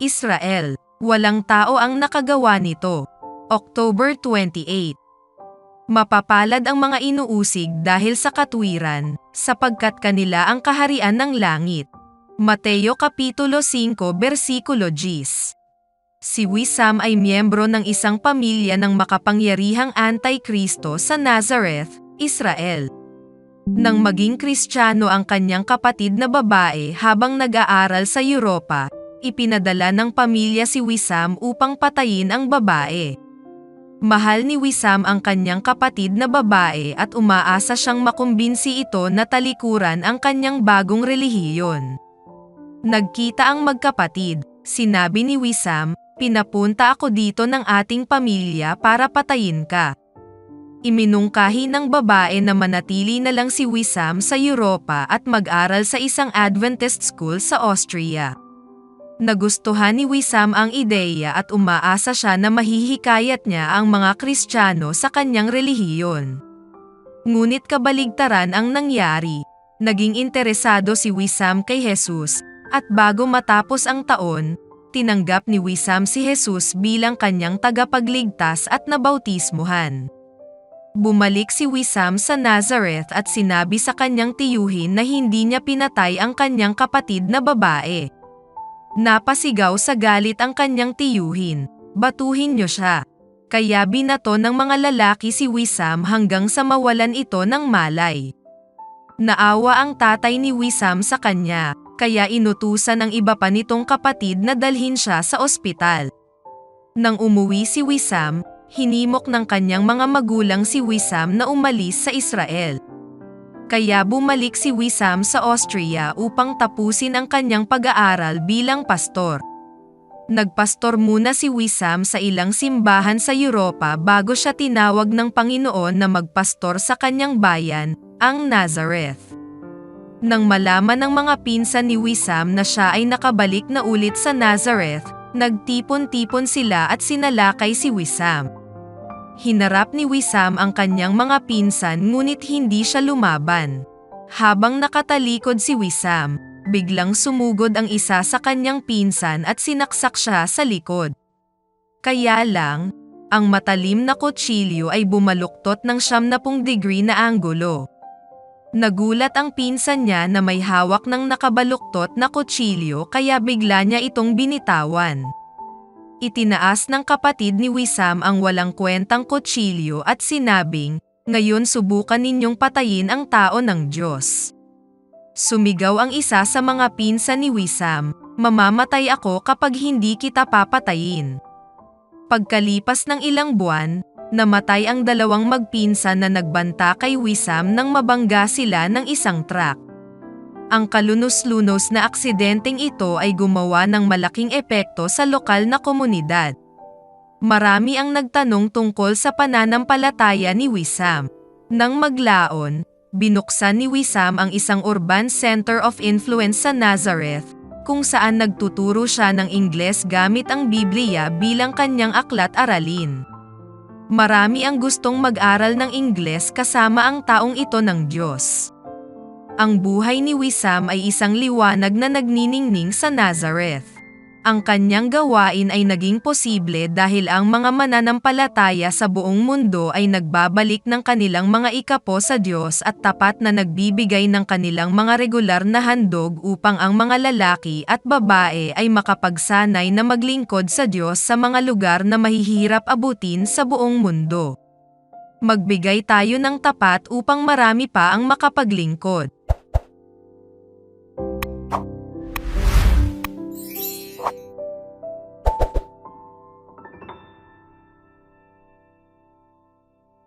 Israel. Walang tao ang nakagawa nito. October 28. Mapapalad ang mga inuusig dahil sa katwiran, sapagkat kanila ang kaharian ng langit. Mateo Kapitulo 5 Versikulo 10. Si Wissam ay miyembro ng isang pamilya ng makapangyarihang Antikristo sa Nazareth, Israel. Nang maging Kristiyano ang kanyang kapatid na babae habang nag-aaral sa Europa, ipinadala ng pamilya si Wissam upang patayin ang babae. Mahal ni Wissam ang kanyang kapatid na babae at umaasa siyang makumbinsi ito na talikuran ang kanyang bagong relihiyon. Nagkita ang magkapatid, sinabi ni Wissam, "Pinapunta ako dito ng ating pamilya para patayin ka." Iminungkahi ng babae na manatili na lang si Wissam sa Europa at mag-aral sa isang Adventist school sa Austria. Nagustuhan ni Wissam ang ideya at umaasa siya na mahihikayat niya ang mga Kristiyano sa kanyang relihiyon. Ngunit kabaligtaran ang nangyari. Naging interesado si Wissam kay Jesus, at bago matapos ang taon, tinanggap ni Wissam si Jesus bilang kanyang tagapagligtas at nabautismuhan. Bumalik si Wissam sa Nazareth at sinabi sa kanyang tiyuhin na hindi niya pinatay ang kanyang kapatid na babae. Napasigaw sa galit ang kanyang tiyuhin, "Batuhin niyo siya." Kaya binato ng mga lalaki si Wissam hanggang sa mawalan ito ng malay. Naawa ang tatay ni Wissam sa kanya, kaya inutusan ang iba pa nitong kapatid na dalhin siya sa ospital. Nang umuwi si Wissam, hinimok ng kanyang mga magulang si Wissam na umalis sa Israel. Kaya bumalik si Wissam sa Austria upang tapusin ang kanyang pag-aaral bilang pastor. Nagpastor muna si Wissam sa ilang simbahan sa Europa bago siya tinawag ng Panginoon na magpastor sa kanyang bayan, ang Nazareth. Nang malaman ng mga pinsan ni Wissam na siya ay nakabalik na ulit sa Nazareth, nagtipon-tipon sila at sinalakay si Wissam. Hinarap ni Wissam ang kanyang mga pinsan ngunit hindi siya lumaban. Habang nakatalikod si Wissam, biglang sumugod ang isa sa kanyang pinsan at sinaksak siya sa likod. Kaya lang, ang matalim na kutsilyo ay bumaluktot ng 90 degree na anggulo. Nagulat ang pinsan niya na may hawak ng nakabaluktot na kutsilyo kaya bigla niya itong binitawan. Itinaas ng kapatid ni Wissam ang walang kwentang kutsilyo at sinabing, "Ngayon subukan ninyong patayin ang tao ng Diyos." Sumigaw ang isa sa mga pinsan ni Wissam, "Mamamatay ako kapag hindi kita papatayin." Pagkalipas ng ilang buwan, namatay ang dalawang magpinsan na nagbanta kay Wissam nang mabangga sila ng isang truck. Ang kalunos-lunos na aksidenteng ito ay gumawa ng malaking epekto sa lokal na komunidad. Marami ang nagtanong tungkol sa pananampalataya ni Wissam. Nang maglaon, binuksan ni Wissam ang isang urban center of influence sa Nazareth, kung saan nagtuturo siya ng Ingles gamit ang Biblia bilang kanyang aklat-aralin. Marami ang gustong mag-aral ng Ingles kasama ang taong ito ng Diyos. Ang buhay ni Wissam ay isang liwanag na nagniningning sa Nazareth. Ang kanyang gawain ay naging posible dahil ang mga mananampalataya sa buong mundo ay nagbabalik ng kanilang mga ikapo sa Diyos at tapat na nagbibigay ng kanilang mga regular na handog upang ang mga lalaki at babae ay makapagsanay na maglingkod sa Diyos sa mga lugar na mahihirap abutin sa buong mundo. Magbigay tayo ng tapat upang marami pa ang makapaglingkod.